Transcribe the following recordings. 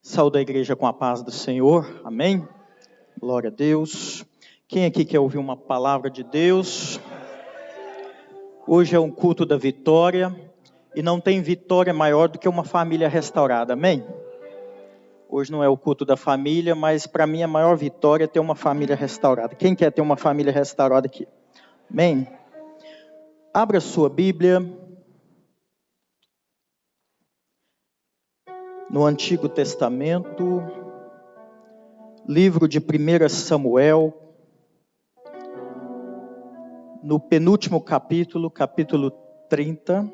Saúde a igreja com a paz do Senhor, amém? Glória a Deus. Quem aqui quer ouvir uma palavra de Deus? Hoje é um culto da vitória, e não tem vitória maior do que uma família restaurada, amém? Hoje não é o culto da família, mas para mim a maior vitória é ter uma família restaurada. Quem quer ter uma família restaurada aqui? Amém? Abra sua Bíblia no Antigo Testamento, livro de 1 Samuel, no penúltimo capítulo, capítulo 30.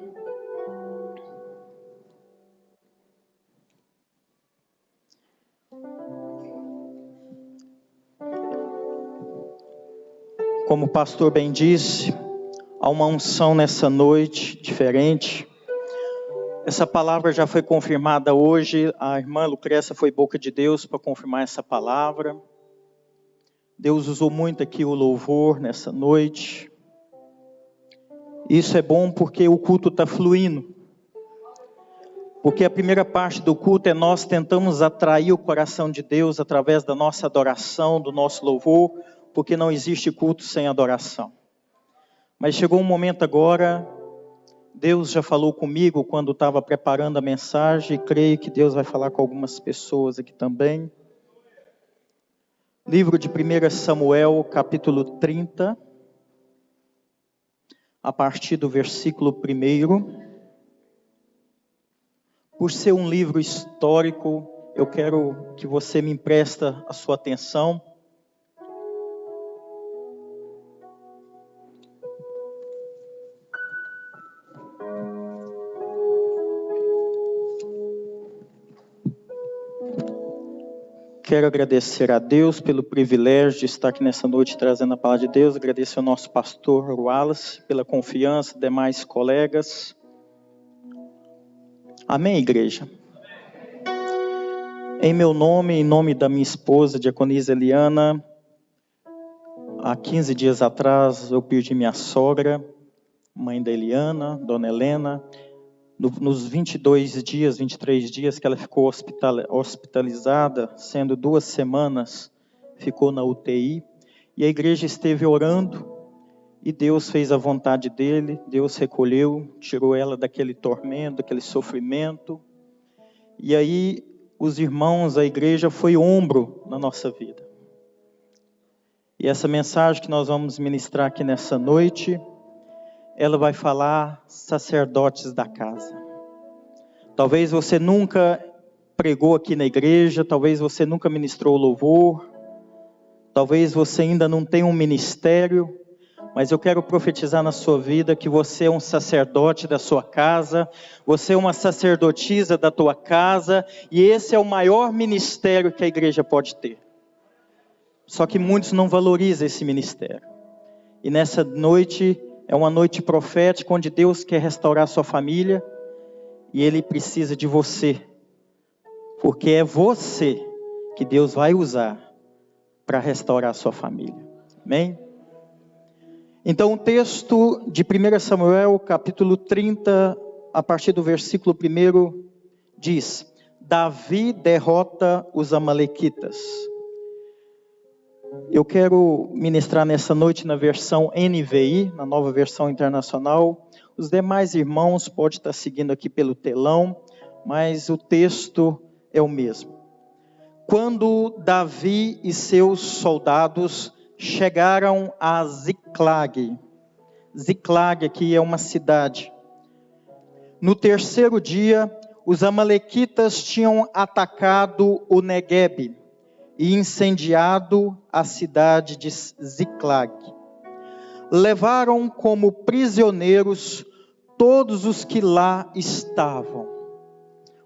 Como o pastor bem disse, há uma unção nessa noite diferente. Essa palavra já foi confirmada hoje. A irmã Lucrécia foi boca de Deus para confirmar essa palavra. Deus usou muito aqui o louvor nessa noite. Isso é bom porque o culto está fluindo. Porque a primeira parte do culto é nós tentamos atrair o coração de Deus através da nossa adoração, do nosso louvor, porque não existe culto sem adoração. Mas chegou um momento agora, Deus já falou comigo quando estava preparando a mensagem, e creio que Deus vai falar com algumas pessoas aqui também. Livro de 1 Samuel, capítulo 30, a partir do versículo 1. Por ser um livro histórico, eu quero que você me empresta a sua atenção. Quero agradecer a Deus pelo privilégio de estar aqui nessa noite trazendo a palavra de Deus. Agradeço ao nosso pastor Wallace pela confiança, demais colegas. Amém, igreja? Em meu nome, em nome da minha esposa, diaconisa Eliana, há 15 dias atrás eu perdi minha sogra, mãe da Eliana, dona Helena. Nos 23 dias que ela ficou hospitalizada, sendo 2 semanas, ficou na UTI. E a igreja esteve orando, e Deus fez a vontade dele, Deus recolheu, tirou ela daquele tormento, daquele sofrimento. E aí, os irmãos, a igreja foi ombro na nossa vida. E essa mensagem que nós vamos ministrar aqui nessa noite, ela vai falar sacerdotes da casa. Talvez você nunca pregou aqui na igreja, talvez você nunca ministrou louvor, talvez você ainda não tenha um ministério, mas eu quero profetizar na sua vida que você é um sacerdote da sua casa, você é uma sacerdotisa da tua casa, e esse é o maior ministério que a igreja pode ter. Só que muitos não valorizam esse ministério. E nessa noite, é uma noite profética onde Deus quer restaurar a sua família e Ele precisa de você. Porque é você que Deus vai usar para restaurar a sua família. Amém? Então o texto de 1 Samuel, capítulo 30, a partir do versículo 1, diz: Davi derrota os amalequitas. Eu quero ministrar nessa noite na versão NVI, na nova versão internacional. Os demais irmãos podem estar seguindo aqui pelo telão, mas o texto é o mesmo. Quando Davi e seus soldados chegaram a Ziclag. Ziclag aqui é uma cidade. No 3º dia, os amalequitas tinham atacado o Neguebe e incendiado a cidade de Ziclag. Levaram como prisioneiros todos os que lá estavam.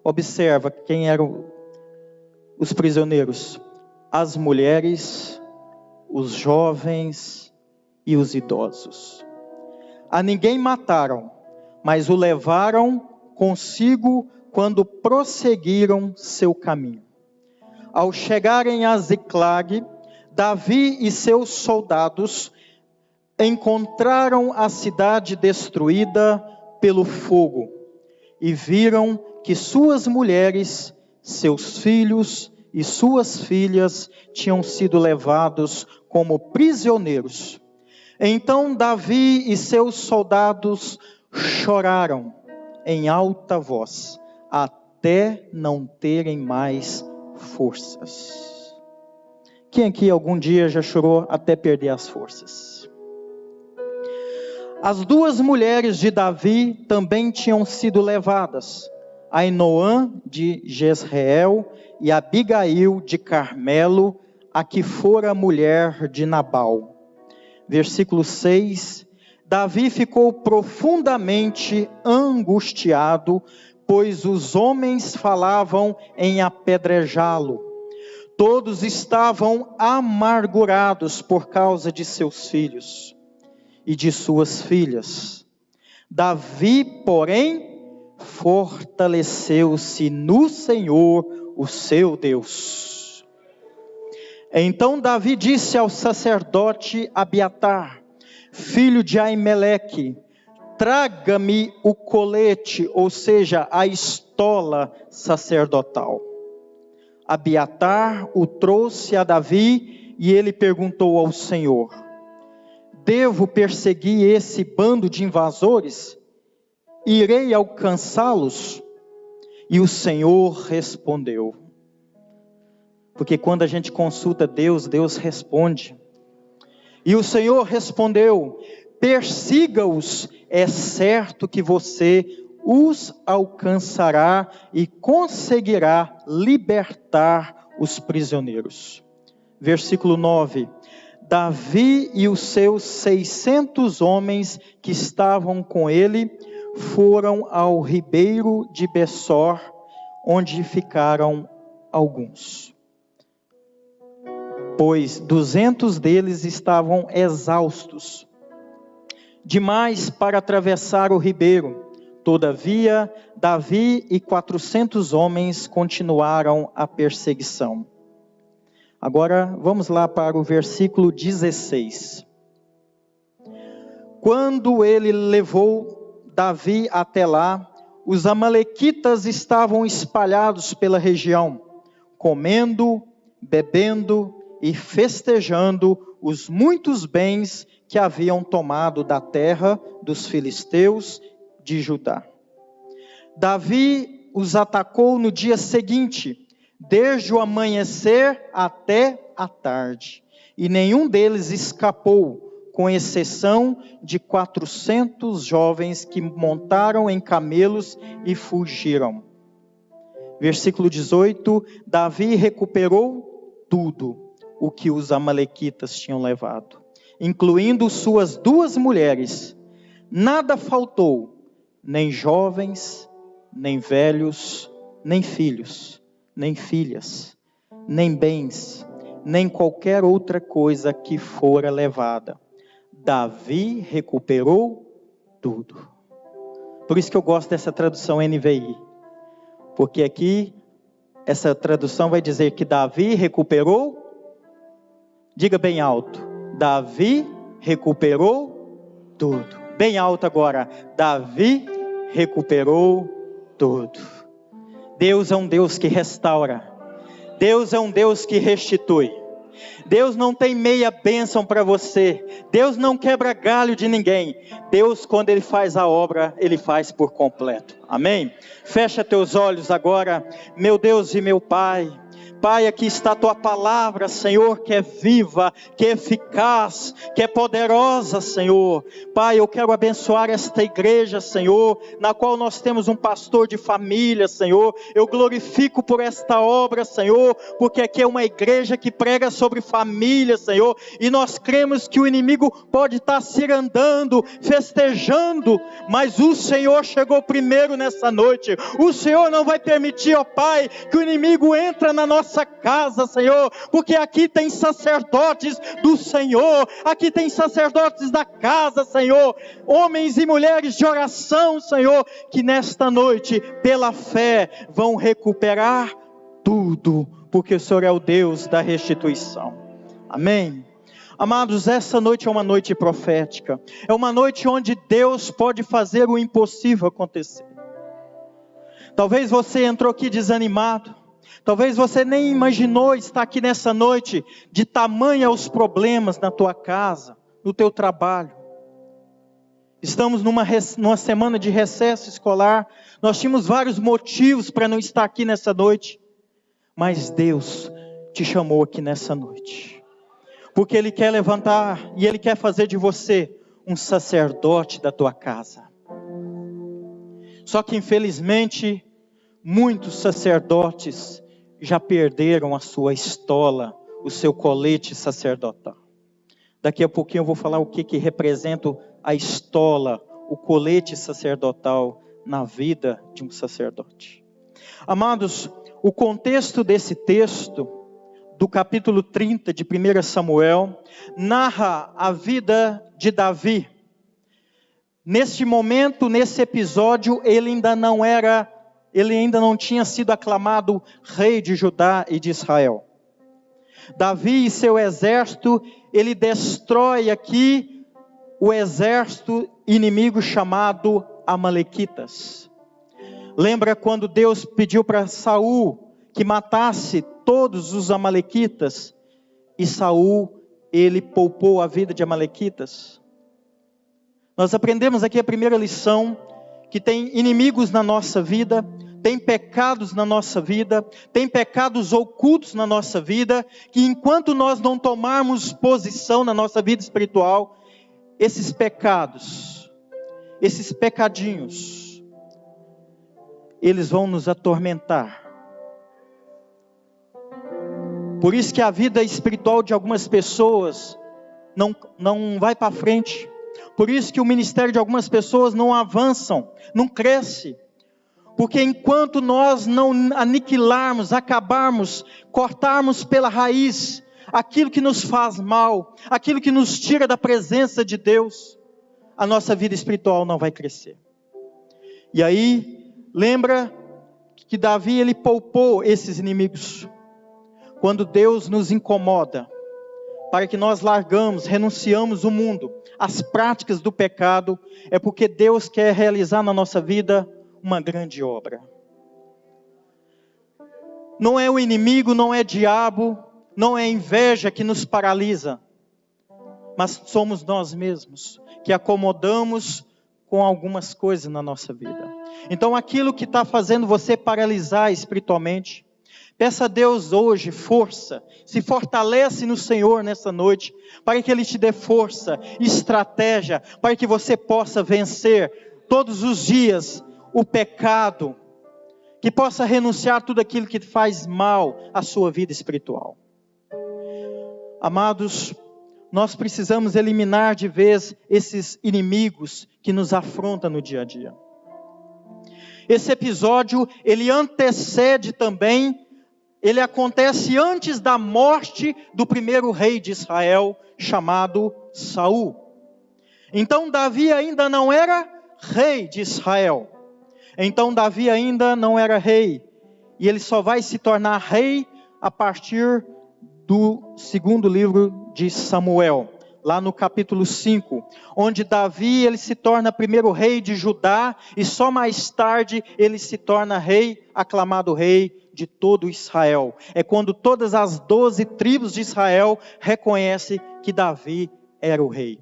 Observa quem eram os prisioneiros: as mulheres, os jovens e os idosos. A ninguém mataram, mas o levaram consigo quando prosseguiram seu caminho. Ao chegarem a Ziclag, Davi e seus soldados encontraram a cidade destruída pelo fogo e viram que suas mulheres seus filhos e suas filhas tinham sido levados como prisioneiros. Então Davi e seus soldados choraram em alta voz, até não terem mais forças. Quem aqui algum dia já chorou até perder as forças? As duas mulheres de Davi também tinham sido levadas, Ainoã de Jezreel e Abigail de Carmelo, a que fora mulher de Nabal. Versículo 6, Davi ficou profundamente angustiado, pois os homens falavam em apedrejá-lo. Todos estavam amargurados por causa de seus filhos e de suas filhas. Davi, porém, fortaleceu-se no Senhor, o seu Deus. Então Davi disse ao sacerdote Abiatar, filho de Aimeleque: traga-me o colete, ou seja, a estola sacerdotal. Abiatar o trouxe a Davi e ele perguntou ao Senhor: devo perseguir esse bando de invasores? Irei alcançá-los? E o Senhor respondeu. Porque quando a gente consulta Deus, Deus responde. E o Senhor respondeu: persiga-os, é certo que você os alcançará e conseguirá libertar os prisioneiros. Versículo 9. Davi e os seus 600 homens que estavam com ele foram ao ribeiro de Bessor, onde ficaram alguns. Pois 200 deles estavam exaustos demais para atravessar o ribeiro. Todavia, Davi e 400 homens continuaram a perseguição. Agora, vamos lá para o versículo 16. Quando ele levou Davi até lá, os amalequitas estavam espalhados pela região, comendo, bebendo e festejando os muitos bens que haviam tomado da terra dos filisteus de Judá. Davi os atacou no dia seguinte, desde o amanhecer até a tarde, e nenhum deles escapou, com exceção de 400 jovens que montaram em camelos e fugiram. Versículo 18, Davi recuperou tudo o que os amalequitas tinham levado, incluindo suas 2 mulheres. Nada faltou, nem jovens, nem velhos, nem filhos, nem filhas, nem bens, nem qualquer outra coisa que fora levada. Davi recuperou tudo. Por isso que eu gosto dessa tradução NVI, porque aqui essa tradução vai dizer que Davi recuperou, diga bem alto, Davi recuperou tudo. Bem alto agora, Davi recuperou tudo. Deus é um Deus que restaura. Deus é um Deus que restitui. Deus não tem meia bênção para você. Deus não quebra galho de ninguém. Deus, quando Ele faz a obra, Ele faz por completo. Amém? Fecha teus olhos agora, meu Deus e meu Pai. Pai, aqui está a Tua palavra, Senhor, que é viva, que é eficaz, que é poderosa, Senhor. Pai, eu quero abençoar esta igreja, Senhor, na qual nós temos um pastor de família, Senhor. Eu glorifico por esta obra, Senhor, porque aqui é uma igreja que prega sobre família, Senhor, e nós cremos que o inimigo pode estar cirandando, festejando, mas o Senhor chegou primeiro nessa noite. O Senhor não vai permitir, ó Pai, que o inimigo entre na nossa casa, Senhor, porque aqui tem sacerdotes do Senhor, aqui tem sacerdotes da casa, Senhor, homens e mulheres de oração, Senhor, que nesta noite, pela fé, vão recuperar tudo, porque o Senhor é o Deus da restituição. Amém? Amados, essa noite é uma noite profética, é uma noite onde Deus pode fazer o impossível acontecer. Talvez você entrou aqui desanimado, Talvez você nem imaginou estar aqui nessa noite, de tamanho os problemas na tua casa, no teu trabalho. Estamos numa semana de recesso escolar. Nós tínhamos vários motivos para não estar aqui nessa noite. Mas Deus te chamou aqui nessa noite. Porque Ele quer levantar e Ele quer fazer de você um sacerdote da tua casa. Só que infelizmente, muitos sacerdotes já perderam a sua estola, o seu colete sacerdotal. Daqui a pouquinho eu vou falar o que representa a estola, o colete sacerdotal na vida de um sacerdote. Amados, o contexto desse texto, do capítulo 30 de 1 Samuel, narra a vida de Davi. Neste momento, nesse episódio, ele ainda não tinha sido aclamado rei de Judá e de Israel. Davi e seu exército, ele destrói aqui o exército inimigo chamado Amalequitas. Lembra quando Deus pediu para Saul que matasse todos os Amalequitas? E Saul, ele poupou a vida de Amalequitas. Nós aprendemos aqui a primeira lição, que tem inimigos na nossa vida, tem pecados na nossa vida, tem pecados ocultos na nossa vida, que enquanto nós não tomarmos posição na nossa vida espiritual, esses pecados, esses pecadinhos, eles vão nos atormentar. Por isso que a vida espiritual de algumas pessoas não vai para frente. Por isso que o ministério de algumas pessoas não avançam, não cresce. Porque enquanto nós não aniquilarmos, acabarmos, cortarmos pela raiz aquilo que nos faz mal, aquilo que nos tira da presença de Deus, a nossa vida espiritual não vai crescer. E aí, lembra que Davi, ele poupou esses inimigos. Quando Deus nos incomoda, para que nós largamos, renunciamos o mundo, as práticas do pecado, é porque Deus quer realizar na nossa vida uma grande obra. Não é o inimigo, não é diabo, não é inveja que nos paralisa, mas somos nós mesmos que acomodamos com algumas coisas na nossa vida. Então aquilo que está fazendo você paralisar espiritualmente, peça a Deus hoje força, se fortalece no Senhor nessa noite, para que Ele te dê força, estratégia, para que você possa vencer todos os dias o pecado, que possa renunciar tudo aquilo que faz mal à sua vida espiritual. Amados, nós precisamos eliminar de vez esses inimigos que nos afrontam no dia a dia. Esse episódio, ele antecede também, ele acontece antes da morte do primeiro rei de Israel, chamado Saul. Então Davi ainda não era rei de Israel. Então Davi ainda não era rei. E ele só vai se tornar rei a partir do segundo livro de Samuel, lá no capítulo 5, onde Davi ele se torna primeiro rei de Judá, e só mais tarde ele se torna rei, aclamado rei de todo Israel. É quando todas as 12 tribos de Israel reconhecem que Davi era o rei.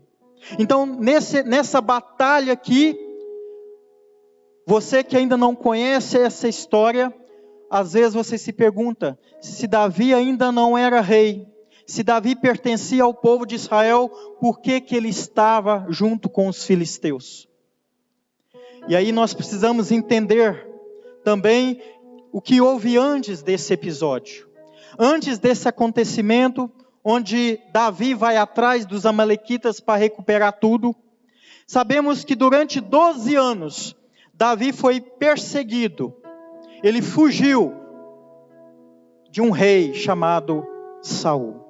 Então nessa batalha aqui, você que ainda não conhece essa história, às vezes você se pergunta, se Davi ainda não era rei, se Davi pertencia ao povo de Israel, por que ele estava junto com os filisteus? E aí nós precisamos entender também o que houve antes desse episódio. Antes desse acontecimento, onde Davi vai atrás dos amalequitas para recuperar tudo, sabemos que durante 12 anos, Davi foi perseguido. Ele fugiu de um rei chamado Saul.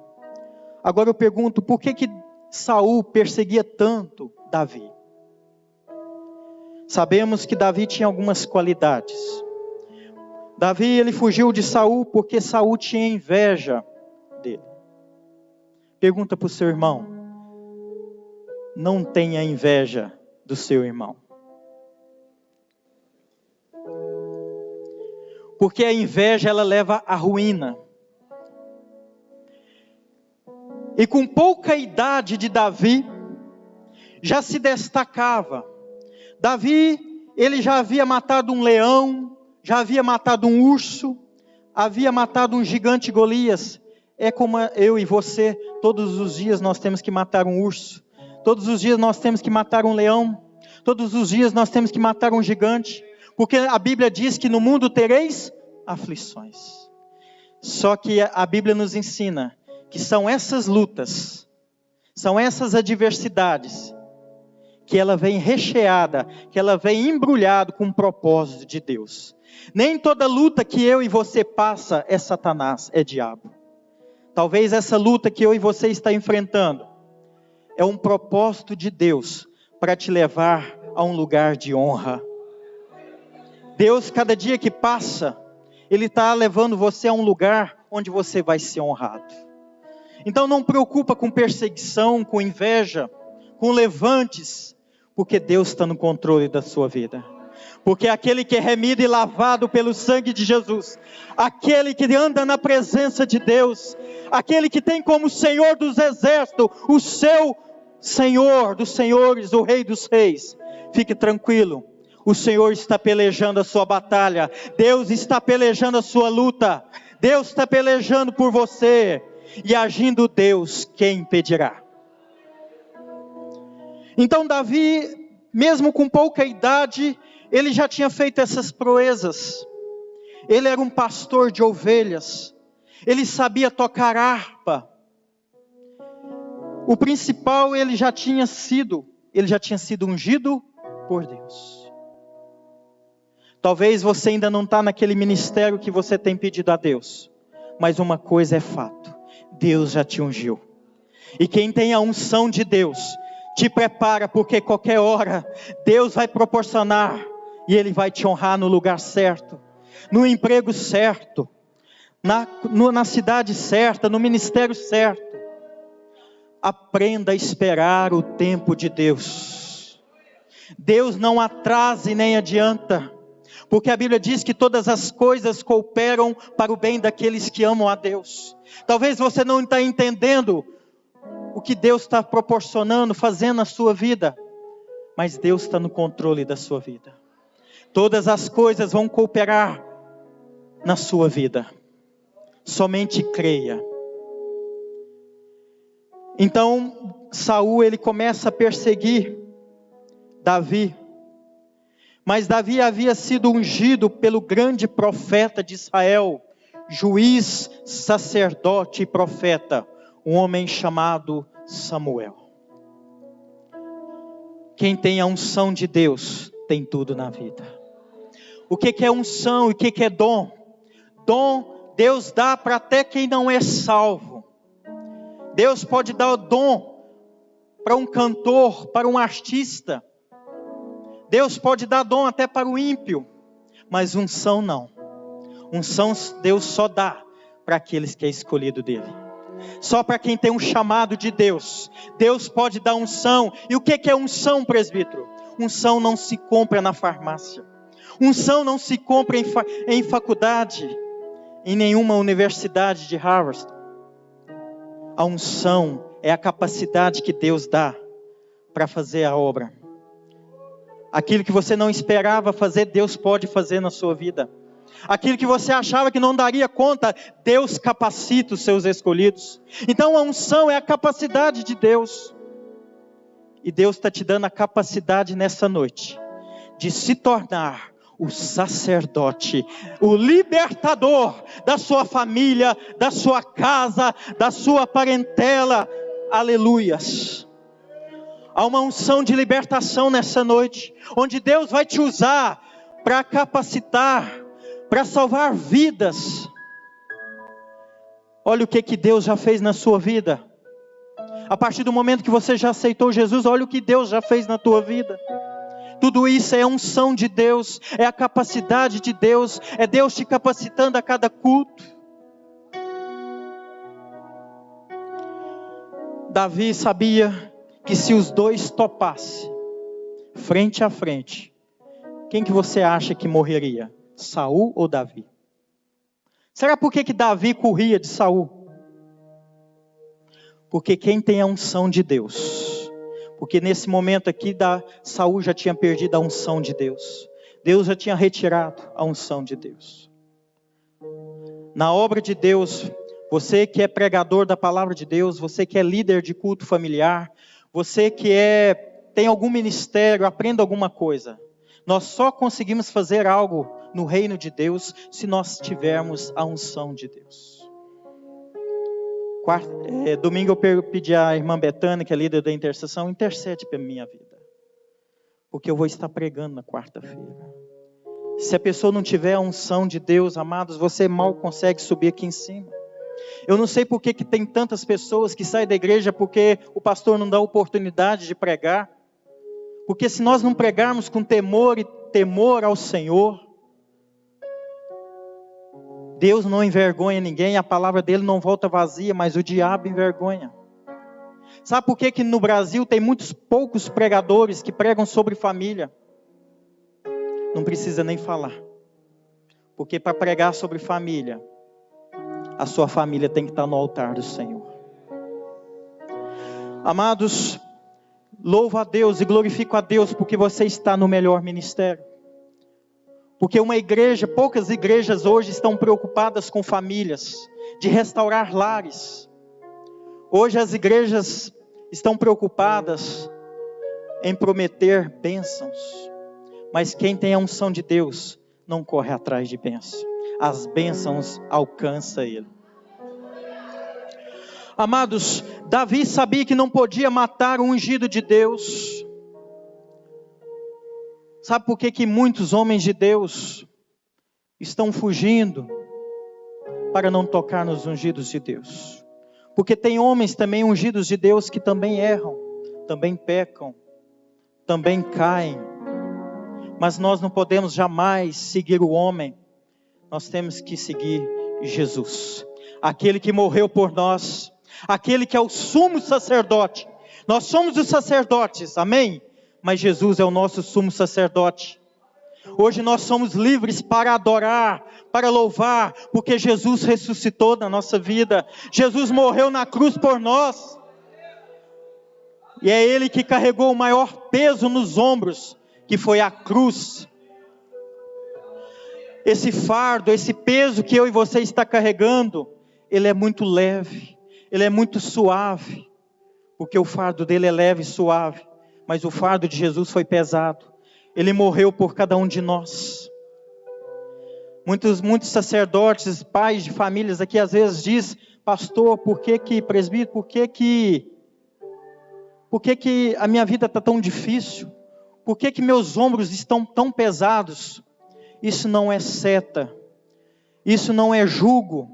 Agora eu pergunto, por que Saul perseguia tanto Davi? Sabemos que Davi tinha algumas qualidades. Davi, ele fugiu de Saul porque Saul tinha inveja dele. Pergunta para o seu irmão. Não tenha inveja do seu irmão. Porque a inveja, ela leva à ruína. E com pouca idade de Davi, já se destacava. Davi, ele já havia matado um leão, já havia matado um urso, havia matado um gigante Golias. É como eu e você, todos os dias nós temos que matar um urso. Todos os dias nós temos que matar um leão. Todos os dias nós temos que matar um gigante. Porque a Bíblia diz que no mundo tereis aflições. Só que a Bíblia nos ensina que são essas lutas, são essas adversidades, que ela vem recheada, que ela vem embrulhada com um propósito de Deus. Nem toda luta que eu e você passa é Satanás, é diabo. Talvez essa luta que eu e você está enfrentando é um propósito de Deus para te levar a um lugar de honra. Deus, cada dia que passa, Ele está levando você a um lugar onde você vai ser honrado. Então não preocupa com perseguição, com inveja, com levantes, porque Deus está no controle da sua vida. Porque aquele que é remido e lavado pelo sangue de Jesus, aquele que anda na presença de Deus, aquele que tem como Senhor dos exércitos, o seu Senhor dos senhores, o Rei dos reis, fique tranquilo, o Senhor está pelejando a sua batalha, Deus está pelejando a sua luta, Deus está pelejando por você, e agindo Deus, quem impedirá? Então Davi, mesmo com pouca idade, ele já tinha feito essas proezas. Ele era um pastor de ovelhas. Ele sabia tocar harpa. O principal, ele já tinha sido ungido por Deus. Talvez você ainda não está naquele ministério que você tem pedido a Deus. Mas uma coisa é fato. Deus já te ungiu. E quem tem a unção de Deus, te prepara, porque qualquer hora Deus vai proporcionar e Ele vai te honrar no lugar certo, no emprego certo, na cidade certa, no ministério certo. Aprenda a esperar o tempo de Deus. Deus não atrasa e nem adianta, porque a Bíblia diz que todas as coisas cooperam para o bem daqueles que amam a Deus. Talvez você não está entendendo o que Deus está proporcionando, fazendo na sua vida, mas Deus está no controle da sua vida. Todas as coisas vão cooperar na sua vida. Somente creia. Então, Saul, ele começa a perseguir Davi. Mas Davi havia sido ungido pelo grande profeta de Israel, juiz, sacerdote e profeta, um homem chamado Samuel. Quem tem a unção de Deus, tem tudo na vida. O que é unção e o que é dom? Dom, Deus dá para até quem não é salvo. Deus pode dar o dom para um cantor, para um artista. Deus pode dar dom até para o ímpio. Mas unção não. Unção Deus só dá para aqueles que é escolhido dele. Só para quem tem um chamado de Deus. Deus pode dar unção. E o que é unção, presbítero? Unção não se compra na farmácia. Unção não se compra em faculdade, em nenhuma universidade de Harvard. A unção é a capacidade que Deus dá para fazer a obra. Aquilo que você não esperava fazer, Deus pode fazer na sua vida. Aquilo que você achava que não daria conta, Deus capacita os seus escolhidos. Então a unção é a capacidade de Deus. E Deus está te dando a capacidade nessa noite de se tornar o sacerdote, o libertador da sua família, da sua casa, da sua parentela. Aleluias. Há uma unção de libertação nessa noite, onde Deus vai te usar para capacitar, para salvar vidas. Olha o que Deus já fez na sua vida. A partir do momento que você já aceitou Jesus, olha o que Deus já fez na tua vida. Tudo isso é a unção de Deus, é a capacidade de Deus, é Deus te capacitando a cada culto. Davi sabia que se os dois topassem, frente a frente, quem que você acha que morreria? Saul ou Davi? Será por que Davi corria de Saul? Porque quem tem a unção de Deus, porque nesse momento aqui Saul já tinha perdido a unção de Deus. Deus já tinha retirado a unção de Deus. Na obra de Deus, você que é pregador da palavra de Deus, você que é líder de culto familiar, você que tem algum ministério, aprenda alguma coisa. Nós só conseguimos fazer algo no reino de Deus se nós tivermos a unção de Deus. Domingo eu pedi à irmã Betânia, que é líder da intercessão, intercede pela minha vida. Porque eu vou estar pregando na quarta-feira. Se a pessoa não tiver a unção de Deus, amados, você mal consegue subir aqui em cima. Eu não sei por que tem tantas pessoas que saem da igreja porque o pastor não dá oportunidade de pregar. Porque se nós não pregarmos com temor e temor ao Senhor, Deus não envergonha ninguém, a palavra dele não volta vazia, mas o diabo envergonha. Sabe por que no Brasil tem poucos pregadores que pregam sobre família? Não precisa nem falar. Porque para pregar sobre família, a sua família tem que estar no altar do Senhor. Amados, louvo a Deus e glorifico a Deus porque você está no melhor ministério. Porque poucas igrejas hoje estão preocupadas com famílias, de restaurar lares. Hoje as igrejas estão preocupadas em prometer bênçãos. Mas quem tem a unção de Deus não corre atrás de bênção. As bênçãos alcançam ele. Amados, Davi sabia que não podia matar o ungido de Deus. Sabe por que muitos homens de Deus estão fugindo para não tocar nos ungidos de Deus? Porque tem homens também ungidos de Deus que também erram, também pecam, também caem. Mas nós não podemos jamais seguir o homem. Nós temos que seguir Jesus. Aquele que morreu por nós. Aquele que é o sumo sacerdote. Nós somos os sacerdotes, amém? Mas Jesus é o nosso sumo sacerdote. Hoje nós somos livres para adorar, para louvar, porque Jesus ressuscitou na nossa vida. Jesus morreu na cruz por nós. E é Ele que carregou o maior peso nos ombros, que foi a cruz. Esse fardo, esse peso que eu e você está carregando, ele é muito leve, ele é muito suave, porque o fardo dele é leve e suave, mas o fardo de Jesus foi pesado. Ele morreu por cada um de nós. Muitos sacerdotes, pais de famílias aqui às vezes diz: pastor, presbítero, por que a minha vida está tão difícil? Por que meus ombros estão tão pesados? Isso não é seta, isso não é jugo,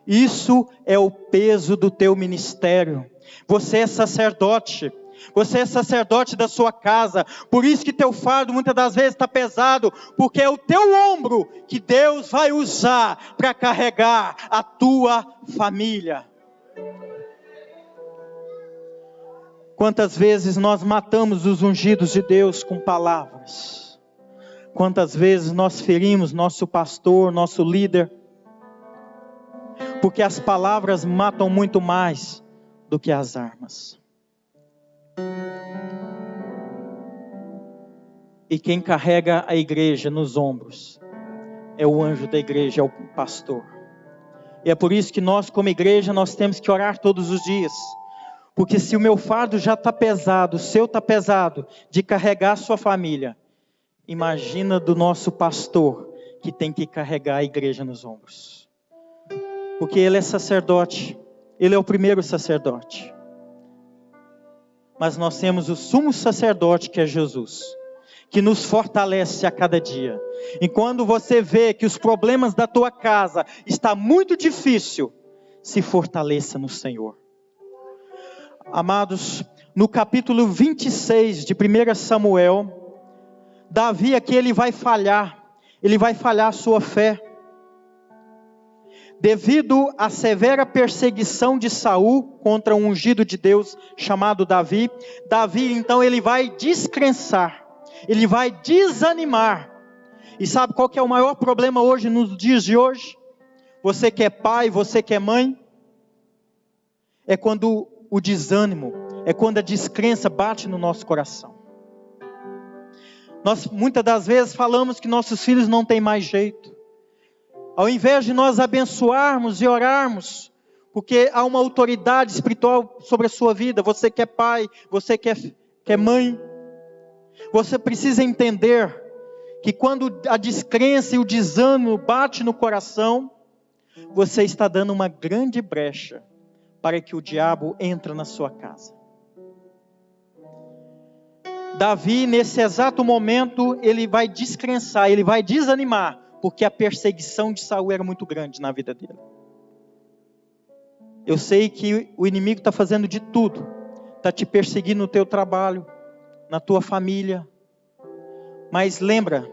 isso é o peso do teu ministério. Você é sacerdote da sua casa, por isso que teu fardo muitas das vezes está pesado, porque é o teu ombro que Deus vai usar para carregar a tua família. Quantas vezes nós matamos os ungidos de Deus com palavras? Quantas vezes nós ferimos nosso pastor, nosso líder? Porque as palavras matam muito mais do que as armas. E quem carrega a igreja nos ombros é o anjo da igreja, é o pastor. E é por isso que nós, como igreja, nós temos que orar todos os dias. Porque se o meu fardo já está pesado, o seu está pesado, de carregar a sua família, imagina do nosso pastor, que tem que carregar a igreja nos ombros. Porque ele é sacerdote, ele é o primeiro sacerdote. Mas nós temos o sumo sacerdote, que é Jesus, que nos fortalece a cada dia. E quando você vê que os problemas da tua casa estão muito difíceis, se fortaleça no Senhor. Amados, no capítulo 26 de 1 Samuel, Davi aqui ele vai falhar a sua fé. Devido à severa perseguição de Saul contra um ungido de Deus chamado Davi, então ele vai descrençar, ele vai desanimar. E sabe qual que é o maior problema hoje, nos dias de hoje? Você que é pai, você que é mãe. É quando o desânimo, é quando a descrença bate no nosso coração. Nós muitas das vezes falamos que nossos filhos não têm mais jeito. Ao invés de nós abençoarmos e orarmos, porque há uma autoridade espiritual sobre a sua vida, você que é pai, você que é mãe, você precisa entender que quando a descrença e o desânimo bate no coração, você está dando uma grande brecha para que o diabo entre na sua casa. Davi, nesse exato momento, ele vai descrençar, ele vai desanimar, porque a perseguição de Saul era muito grande na vida dele. Eu sei que o inimigo está fazendo de tudo, está te perseguindo no teu trabalho, na tua família, mas lembra,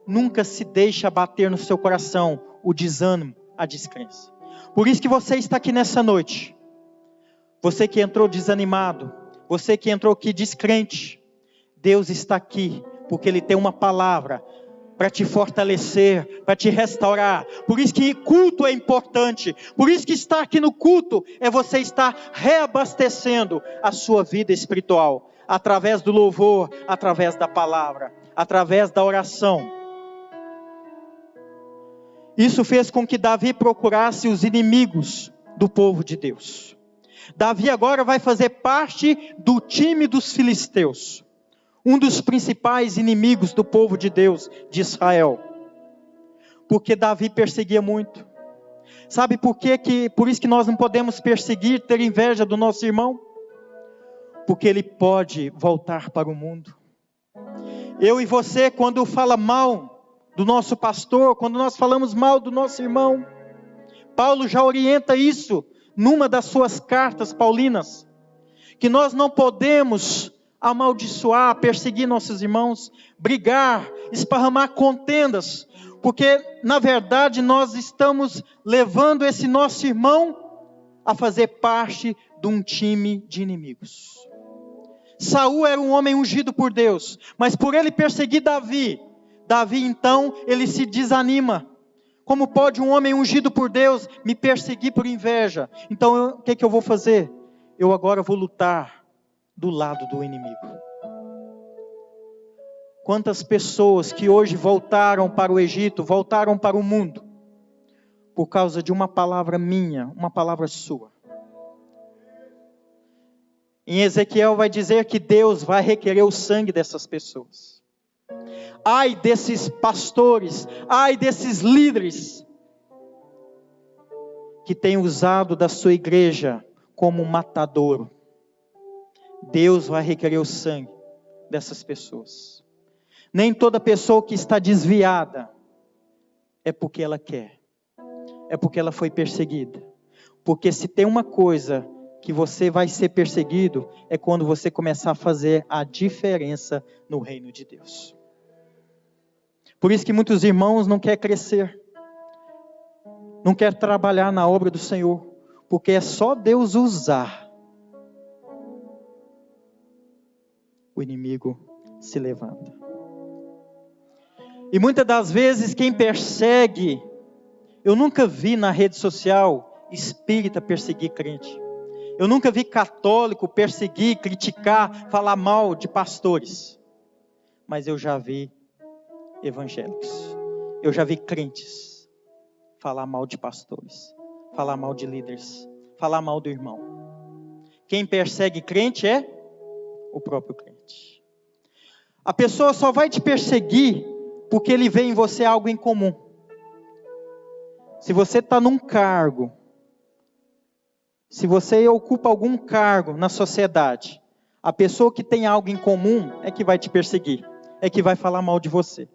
nunca se deixa bater no seu coração o desânimo, a descrença. Por isso que você está aqui nessa noite, você que entrou desanimado, você que entrou aqui descrente, Deus está aqui, porque Ele tem uma palavra para te fortalecer, para te restaurar. Por isso que culto é importante. Por isso que estar aqui no culto é você estar reabastecendo a sua vida espiritual. Através do louvor, através da palavra, através da oração. Isso fez com que Davi procurasse os inimigos do povo de Deus. Davi agora vai fazer parte do time dos filisteus. Um dos principais inimigos do povo de Deus, de Israel. Porque Davi perseguia muito. Sabe por isso que nós não podemos perseguir, ter inveja do nosso irmão? Porque ele pode voltar para o mundo. Eu e você, quando fala mal do nosso pastor, quando nós falamos mal do nosso irmão, Paulo já orienta isso numa das suas cartas paulinas, que nós não podemos amaldiçoar, perseguir nossos irmãos, brigar, esparramar contendas, porque na verdade nós estamos levando esse nosso irmão a fazer parte de um time de inimigos. Saul era um homem ungido por Deus, mas por ele perseguir Davi então ele se desanima. Como pode um homem ungido por Deus me perseguir por inveja? Então o que eu vou fazer? Eu agora vou lutar do lado do inimigo. Quantas pessoas que hoje voltaram para o Egito, voltaram para o mundo, por causa de uma palavra minha, uma palavra sua. Em Ezequiel vai dizer que Deus vai requerer o sangue dessas pessoas. Ai desses pastores, ai desses líderes, que têm usado da sua igreja como um matadouro. Deus vai requerer o sangue dessas pessoas. Nem toda pessoa que está desviada é porque ela quer. É porque ela foi perseguida. Porque se tem uma coisa que você vai ser perseguido, é quando você começar a fazer a diferença no reino de Deus. Por isso que muitos irmãos não querem crescer. Não querem trabalhar na obra do Senhor. Porque é só Deus usar. O inimigo se levanta. E muitas das vezes quem persegue, eu nunca vi na rede social espírita perseguir crente. Eu nunca vi católico perseguir, criticar, falar mal de pastores. Mas eu já vi evangélicos. Eu já vi crentes falar mal de pastores, falar mal de líderes, falar mal do irmão. Quem persegue crente é o próprio crente. A pessoa só vai te perseguir porque ele vê em você algo em comum. Se você está num cargo, se você ocupa algum cargo na sociedade, a pessoa que tem algo em comum é que vai te perseguir, é que vai falar mal de você.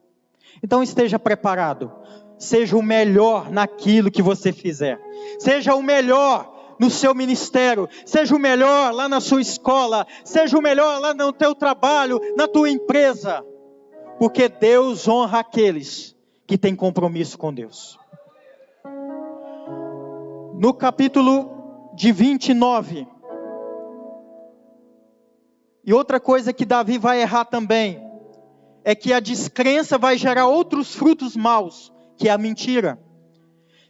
Então esteja preparado, seja o melhor naquilo que você fizer, seja o melhor no seu ministério, seja o melhor lá na sua escola, seja o melhor lá no teu trabalho, na tua empresa, porque Deus honra aqueles que têm compromisso com Deus. No capítulo de 29, e outra coisa que Davi vai errar também, é que a descrença vai gerar outros frutos maus, que é a mentira.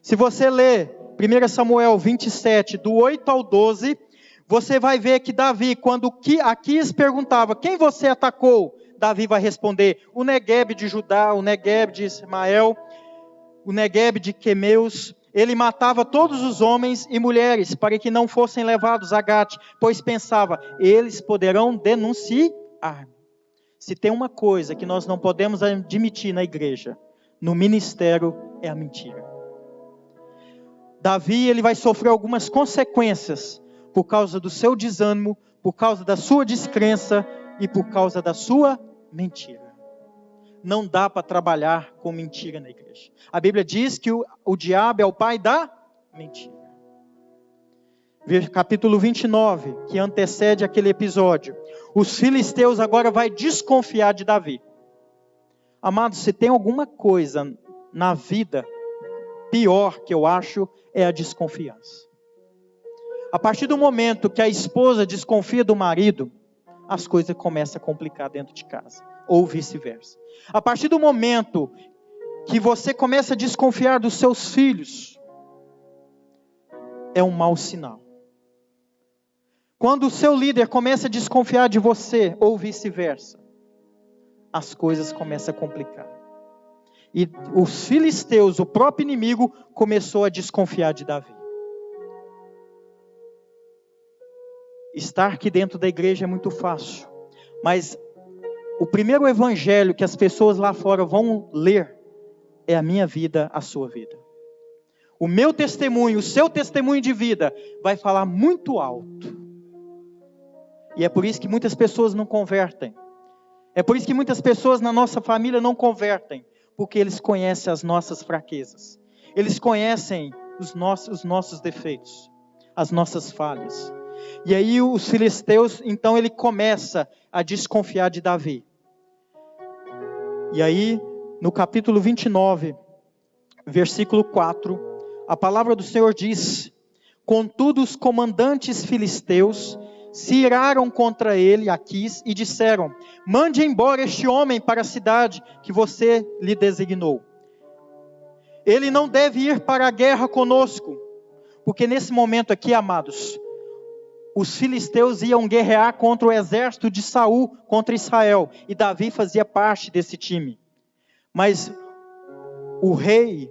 Se você ler 1 Samuel 27, do 8 ao 12, você vai ver que Davi, quando Aquis perguntava, quem você atacou? Davi vai responder, o Neguebe de Judá, o Neguebe de Ismael, o Neguebe de Quemeus. Ele matava todos os homens e mulheres, para que não fossem levados a Gate, pois pensava, eles poderão denunciar. Se tem uma coisa que nós não podemos admitir na igreja, no ministério, é a mentira. Davi, ele vai sofrer algumas consequências, por causa do seu desânimo, por causa da sua descrença e por causa da sua mentira. Não dá para trabalhar com mentira na igreja. A Bíblia diz que o diabo é o pai da mentira. Capítulo 29, que antecede aquele episódio. Os filisteus agora vão desconfiar de Davi. Amados, se tem alguma coisa na vida pior que eu acho, é a desconfiança. A partir do momento que a esposa desconfia do marido, as coisas começam a complicar dentro de casa, ou vice-versa. A partir do momento que você começa a desconfiar dos seus filhos, é um mau sinal. Quando o seu líder começa a desconfiar de você, ou vice-versa, as coisas começam a complicar. E os filisteus, o próprio inimigo, começou a desconfiar de Davi. Estar aqui dentro da igreja é muito fácil, mas o primeiro evangelho que as pessoas lá fora vão ler é a minha vida, a sua vida. O meu testemunho, o seu testemunho de vida vai falar muito alto. E é por isso que muitas pessoas não convertem. É por isso que muitas pessoas na nossa família não convertem, porque eles conhecem as nossas fraquezas. Eles conhecem os nossos defeitos, as nossas falhas. E aí os filisteus, então ele começa a desconfiar de Davi. E aí, no capítulo 29, versículo 4, a palavra do Senhor diz, contudo os comandantes filisteus se iraram contra ele, Aquis, e disseram, mande embora este homem para a cidade que você lhe designou. Ele não deve ir para a guerra conosco, porque nesse momento aqui, amados, os filisteus iam guerrear contra o exército de Saul, contra Israel, e Davi fazia parte desse time. Mas o rei,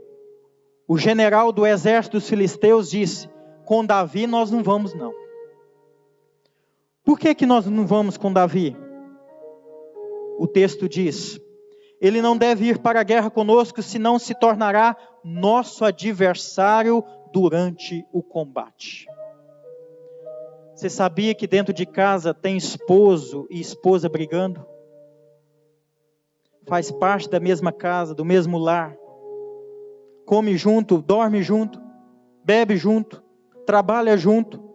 o general do exército dos filisteus disse, com Davi nós não vamos não. Por que nós não vamos com Davi? O texto diz, ele não deve ir para a guerra conosco, senão se tornará nosso adversário durante o combate. Você sabia que dentro de casa tem esposo e esposa brigando? Faz parte da mesma casa, do mesmo lar. Come junto, dorme junto, bebe junto, trabalha junto.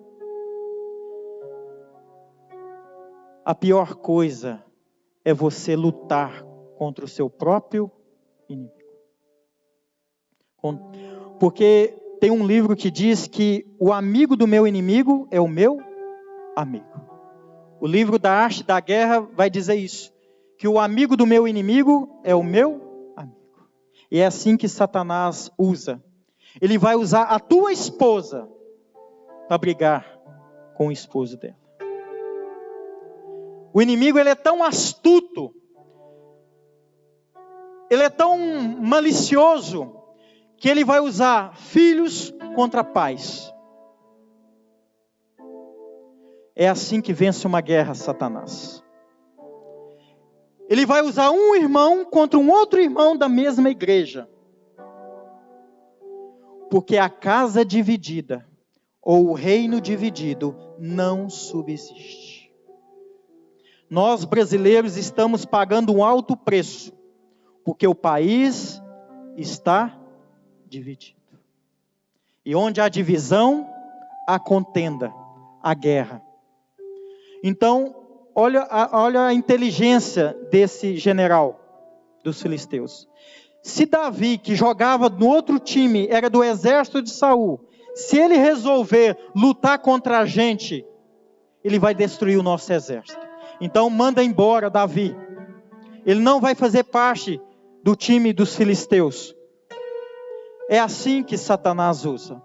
A pior coisa é você lutar contra o seu próprio inimigo. Porque tem um livro que diz que o amigo do meu inimigo é o meu amigo. O livro da arte da guerra vai dizer isso. Que o amigo do meu inimigo é o meu amigo. E é assim que Satanás usa. Ele vai usar a tua esposa para brigar com o esposo dela. O inimigo, ele é tão astuto, ele é tão malicioso, que ele vai usar filhos contra pais. É assim que vence uma guerra, Satanás. Ele vai usar um irmão contra um outro irmão da mesma igreja. Porque a casa dividida, ou o reino dividido, não subsiste. Nós brasileiros estamos pagando um alto preço, porque o país está dividido. E onde há divisão, há contenda, há guerra. Então, olha a inteligência desse general dos filisteus. Se Davi, que jogava no outro time, era do exército de Saul, se ele resolver lutar contra a gente, ele vai destruir o nosso exército. Então manda embora Davi. Ele não vai fazer parte do time dos filisteus. É assim que Satanás usa.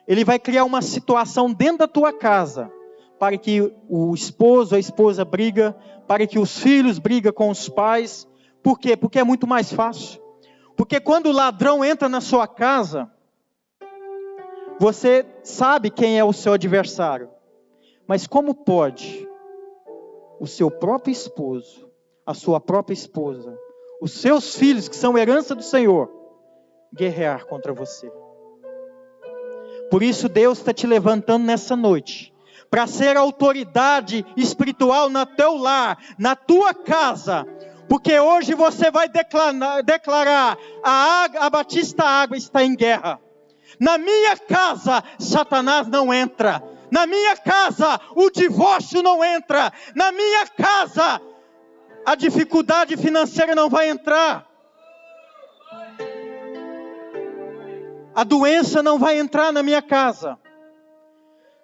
Ele vai criar uma situação dentro da tua casa, para que o esposo, a esposa briga, para que os filhos brigam com os pais. Por quê? Porque é muito mais fácil. Porque quando o ladrão entra na sua casa, você sabe quem é o seu adversário. Mas como pode o seu próprio esposo, a sua própria esposa, os seus filhos, que são herança do Senhor, guerrear contra você? Por isso Deus está te levantando nessa noite, para ser autoridade espiritual no teu lar, na tua casa. Porque hoje você vai declarar, a Batista Água está em guerra. Na minha casa, Satanás não entra. Na minha casa, o divórcio não entra. Na minha casa, a dificuldade financeira não vai entrar. A doença não vai entrar na minha casa.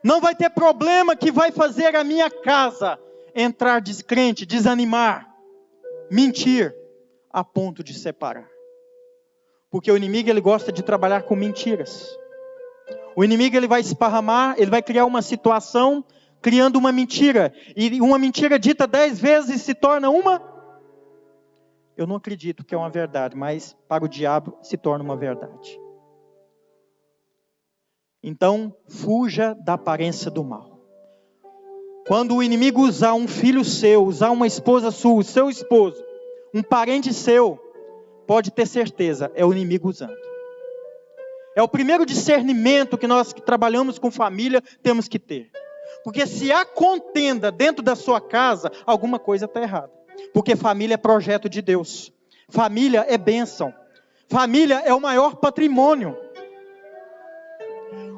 Não vai ter problema que vai fazer a minha casa entrar descrente, desanimar, mentir, a ponto de separar. Porque o inimigo, ele gosta de trabalhar com mentiras. O inimigo, ele vai esparramar, ele vai criar uma situação, criando uma mentira. E uma mentira dita 10 vezes se torna uma... Eu não acredito que é uma verdade, mas para o diabo se torna uma verdade. Então, fuja da aparência do mal. Quando o inimigo usar um filho seu, usar uma esposa sua, o seu esposo, um parente seu, pode ter certeza, é o inimigo usando. É o primeiro discernimento que nós que trabalhamos com família temos que ter. Porque se há contenda dentro da sua casa, alguma coisa está errada. Porque família é projeto de Deus. Família é bênção. Família é o maior patrimônio.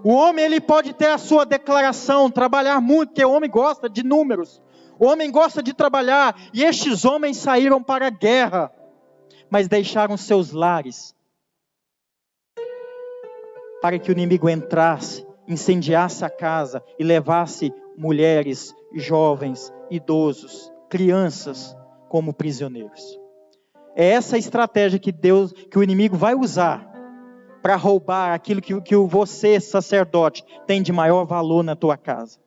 O homem, ele pode ter a sua declaração, trabalhar muito, porque o homem gosta de números. O homem gosta de trabalhar. E estes homens saíram para a guerra, mas deixaram seus lares para que o inimigo entrasse, incendiasse a casa e levasse mulheres, jovens, idosos, crianças como prisioneiros. É essa a estratégia que o inimigo vai usar para roubar aquilo que você, sacerdote, tem de maior valor na tua casa.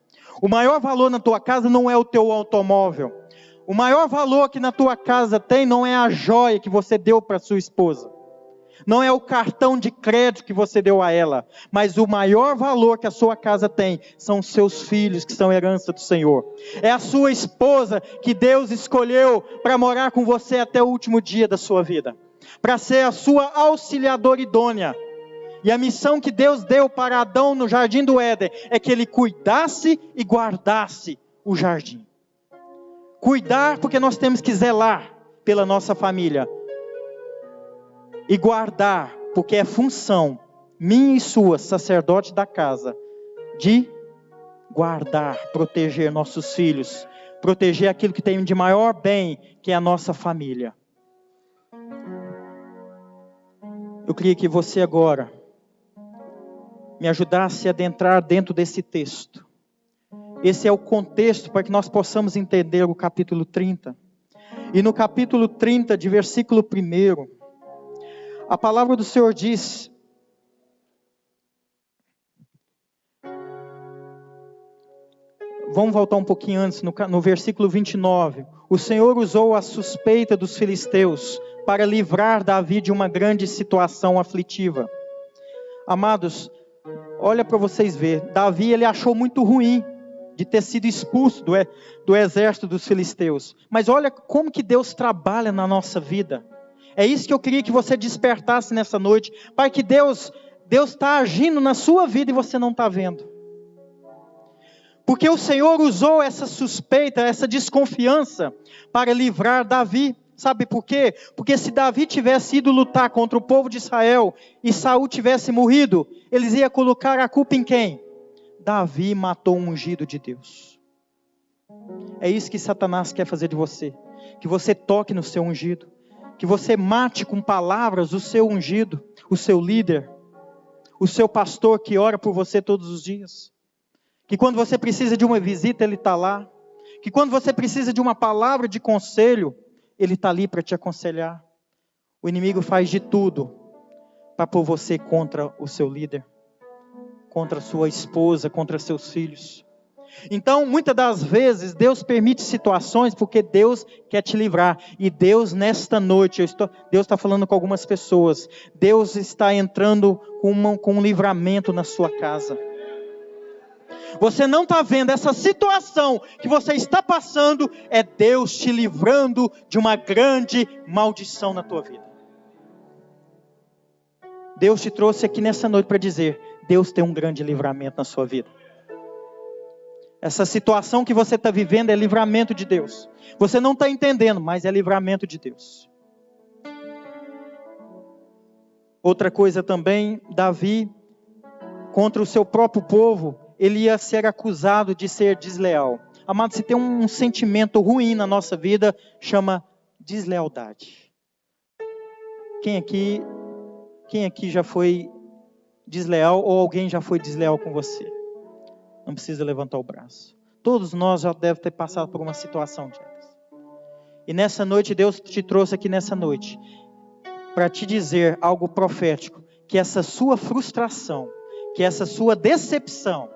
O maior valor na tua casa não é o teu automóvel. O maior valor que na tua casa tem não é a joia que você deu para sua esposa. Não é o cartão de crédito que você deu a ela. Mas o maior valor que a sua casa tem são os seus filhos, que são herança do Senhor. É a sua esposa que Deus escolheu para morar com você até o último dia da sua vida. Para ser a sua auxiliadora idônea. E a missão que Deus deu para Adão no jardim do Éden é que ele cuidasse e guardasse o jardim. Cuidar porque nós temos que zelar pela nossa família. E guardar porque é função minha e sua, sacerdote da casa, de guardar, proteger nossos filhos, proteger aquilo que tem de maior bem, que é a nossa família. Eu queria que você agora me ajudasse a adentrar dentro desse texto. Esse é o contexto para que nós possamos entender o capítulo 30. E no capítulo 30, de versículo 1, a palavra do Senhor diz: vamos voltar um pouquinho antes, no versículo 29. O Senhor usou a suspeita dos filisteus para livrar Davi de uma grande situação aflitiva. Amados, olha para vocês verem. Davi, ele achou muito ruim de ter sido expulso do exército dos filisteus. Mas olha como que Deus trabalha na nossa vida. É isso que eu queria que você despertasse nessa noite. Pai, que Deus está agindo na sua vida e você não está vendo. Porque o Senhor usou essa suspeita, essa desconfiança para livrar Davi. Sabe por quê? Porque se Davi tivesse ido lutar contra o povo de Israel e Saul tivesse morrido, eles iam colocar a culpa em quem? Davi matou um ungido de Deus. É isso que Satanás quer fazer de você. Que você toque no seu ungido. Que você mate com palavras o seu ungido, o seu líder, o seu pastor que ora por você todos os dias. Que quando você precisa de uma visita, ele está lá. Que quando você precisa de uma palavra de conselho, ele está ali para te aconselhar. O inimigo faz de tudo para pôr você contra o seu líder, contra sua esposa, contra seus filhos. Então, muitas das vezes, Deus permite situações porque Deus quer te livrar. E Deus, nesta noite, Deus está falando com algumas pessoas. Deus está entrando com um livramento na sua casa. Você não está vendo essa situação que você está passando, é Deus te livrando de uma grande maldição na tua vida. Deus te trouxe aqui nessa noite para dizer, Deus tem um grande livramento na sua vida. Essa situação que você está vivendo é livramento de Deus. Você não está entendendo, mas é livramento de Deus. Outra coisa também, Davi, contra o seu próprio povo, ele ia ser acusado de ser desleal. Amado, se tem um sentimento ruim na nossa vida, chama deslealdade. Quem aqui já foi desleal ou alguém já foi desleal com você? Não precisa levantar o braço. Todos nós já devemos ter passado por uma situação dessas. E nessa noite, Deus te trouxe aqui nessa noite para te dizer algo profético. Que essa sua frustração, que essa sua decepção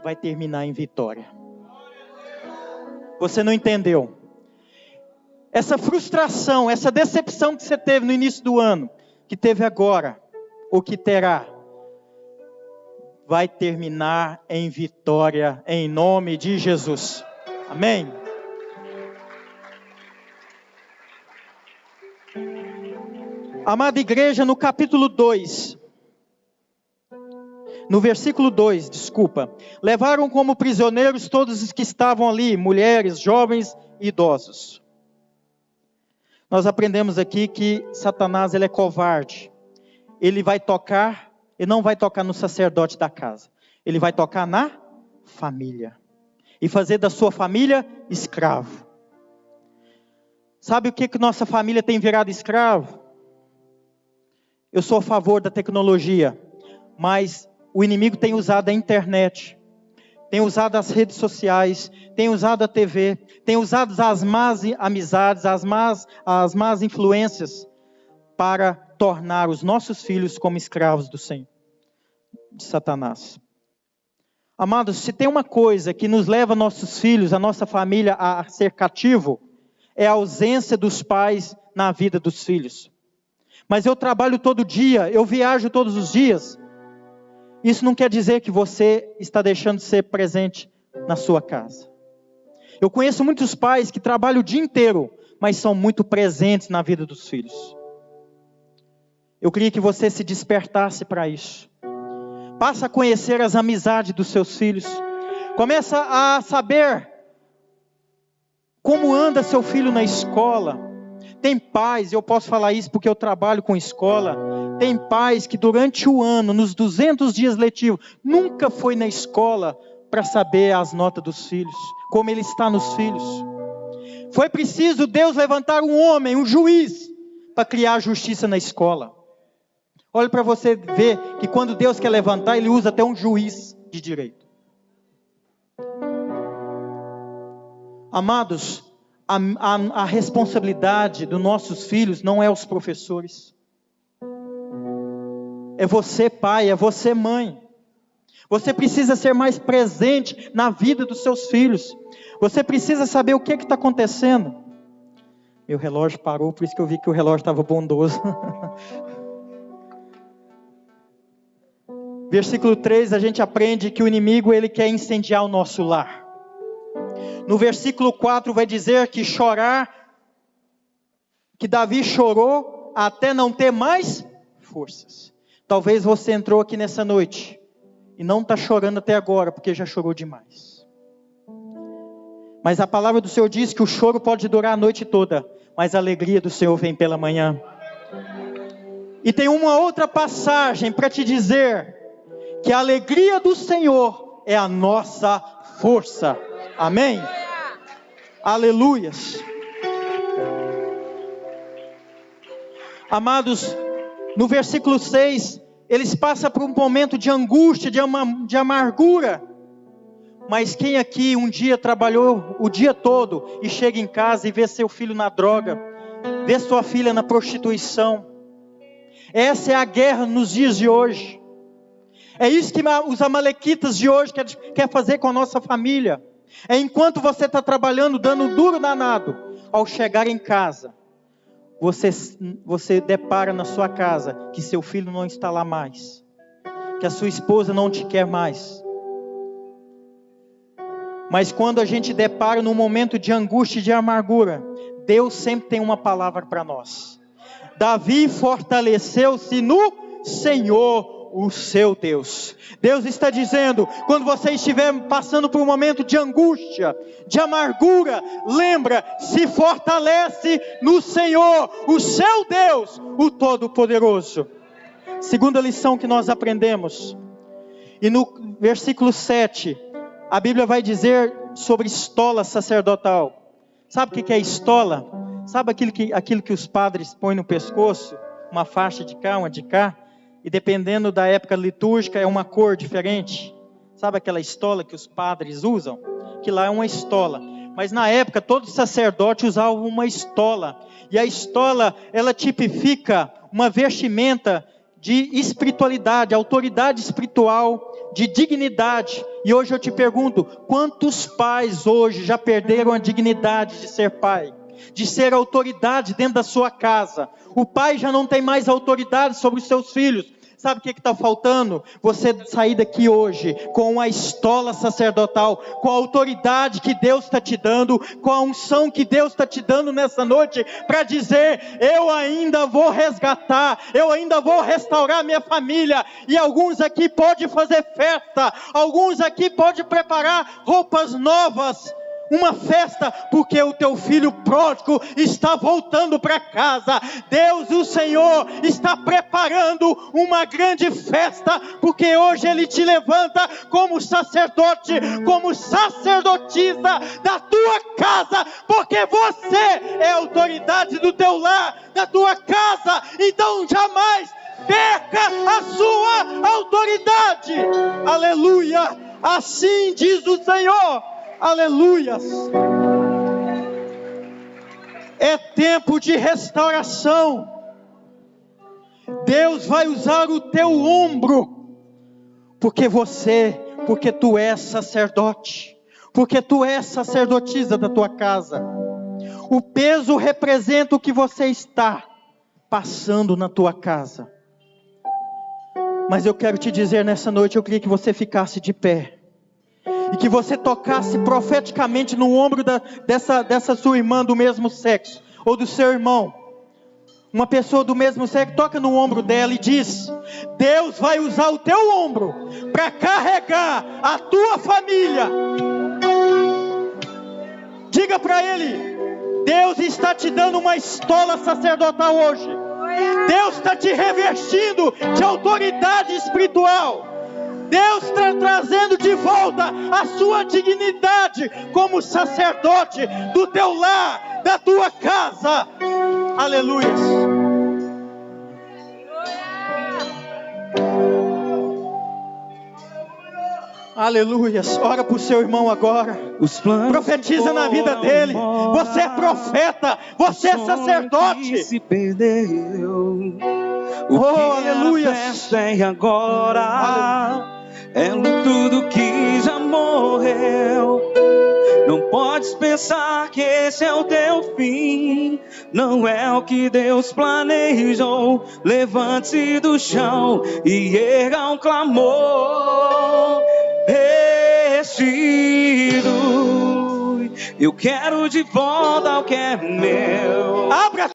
vai terminar em vitória. Você não entendeu? Essa frustração, essa decepção que você teve no início do ano, que teve agora, ou que terá, vai terminar em vitória, em nome de Jesus. Amém? Amada igreja, no capítulo 2, no versículo 2, levaram como prisioneiros todos os que estavam ali, mulheres, jovens e idosos. Nós aprendemos aqui que Satanás ele é covarde. Ele não vai tocar no sacerdote da casa. Ele vai tocar na família. E fazer da sua família escravo. Sabe o que nossa família tem virado escravo? Eu sou a favor da tecnologia. Mas o inimigo tem usado a internet. Tem usado as redes sociais. Tem usado a TV. Tem usado as más amizades, as más influências. Para tornar os nossos filhos como escravos do Senhor, de Satanás. Amados, se tem uma coisa que nos leva nossos filhos, a nossa família a ser cativo, é a ausência dos pais na vida dos filhos. Mas eu trabalho todo dia, eu viajo todos os dias. Isso não quer dizer que você está deixando de ser presente na sua casa. Eu conheço muitos pais que trabalham o dia inteiro, mas são muito presentes na vida dos filhos. Eu queria que você se despertasse para isso. Passa a conhecer as amizades dos seus filhos. Começa a saber como anda seu filho na escola. Tem pais, eu posso falar isso porque eu trabalho com escola. Tem pais que durante o ano, nos 200 dias letivos, nunca foi na escola para saber as notas dos filhos. Como ele está nos filhos. Foi preciso Deus levantar um homem, um juiz, para criar justiça na escola. Olha para você ver que quando Deus quer levantar, Ele usa até um juiz de direito. Amados, a responsabilidade dos nossos filhos não é os professores. É você pai, é você mãe. Você precisa ser mais presente na vida dos seus filhos. Você precisa saber o que está acontecendo. Meu relógio parou, por isso que eu vi que o relógio estava bondoso. Versículo 3, a gente aprende que o inimigo ele quer incendiar o nosso lar. No versículo 4 vai dizer que Davi chorou até não ter mais forças. Talvez você entrou aqui nessa noite e não está chorando até agora, porque já chorou demais. Mas a palavra do Senhor diz que o choro pode durar a noite toda, mas a alegria do Senhor vem pela manhã. E tem uma outra passagem para te dizer que a alegria do Senhor é a nossa força. Amém? Aleluias. Amados, no versículo 6, eles passam por um momento de angústia, de amargura. Mas quem aqui um dia trabalhou o dia todo e chega em casa e vê seu filho na droga, vê sua filha na prostituição, Essa é a guerra nos dias de hoje. É isso que os amalequitas de hoje quer fazer com a nossa família. É enquanto você está trabalhando, dando um duro danado, ao chegar em casa, você depara na sua casa que seu filho não está lá mais, que a sua esposa não te quer mais. Mas quando a gente depara num momento de angústia e de amargura, Deus sempre tem uma palavra para nós. Davi fortaleceu-se no Senhor, o seu Deus. Deus está dizendo, quando você estiver passando por um momento de angústia, de amargura, lembra, se fortalece no Senhor, o seu Deus, o Todo-Poderoso. Segunda lição que nós aprendemos, e no versículo 7, a Bíblia vai dizer sobre estola sacerdotal. Sabe o que é estola? Sabe aquilo que os padres põem no pescoço? Uma faixa de cá, uma de cá? E dependendo da época litúrgica, é uma cor diferente. Sabe aquela estola que os padres usam? Que lá é uma estola. Mas na época, todo sacerdote usava uma estola. E a estola, ela tipifica uma vestimenta de espiritualidade, autoridade espiritual, de dignidade. E hoje eu te pergunto, quantos pais hoje já perderam a dignidade de ser pai? De ser autoridade dentro da sua casa? O pai já não tem mais autoridade sobre os seus filhos. Sabe o que está faltando? Você sair daqui hoje com a estola sacerdotal, com a autoridade que Deus está te dando, com a unção que Deus está te dando nessa noite, para dizer, eu ainda vou resgatar, eu ainda vou restaurar minha família. E alguns aqui podem fazer festa, alguns aqui podem preparar roupas novas, uma festa, porque o teu filho pródigo está voltando para casa. Deus, o Senhor, está preparando uma grande festa, porque hoje Ele te levanta como sacerdote, como sacerdotisa da tua casa, porque você é a autoridade do teu lar, da tua casa. Então jamais perca a sua autoridade. Aleluia, assim diz o Senhor. Aleluias. É tempo de restauração. Deus vai usar o teu ombro, porque tu és sacerdote, porque tu és sacerdotisa da tua casa. O peso representa o que você está passando na tua casa. Mas eu quero te dizer nessa noite, eu queria que você ficasse de pé. E que você tocasse profeticamente no ombro dessa sua irmã do mesmo sexo, ou do seu irmão. Uma pessoa do mesmo sexo, toca no ombro dela e diz, Deus vai usar o teu ombro para carregar a tua família. Diga para ele, Deus está te dando uma estola sacerdotal hoje. Deus está te revestindo de autoridade espiritual. Deus está trazendo de volta a sua dignidade como sacerdote do teu lar, da tua casa. Aleluia. Aleluia. Ora para o seu irmão agora. Profetiza na vida dele. Você é profeta. Você é sacerdote. Se perdeu. Aleluia. É agora. É tudo que já morreu. Não podes pensar que esse é o teu fim. Não é o que Deus planejou. Levante-se do chão e erga um clamor. Restitui. Eu quero de volta o que é meu. Abra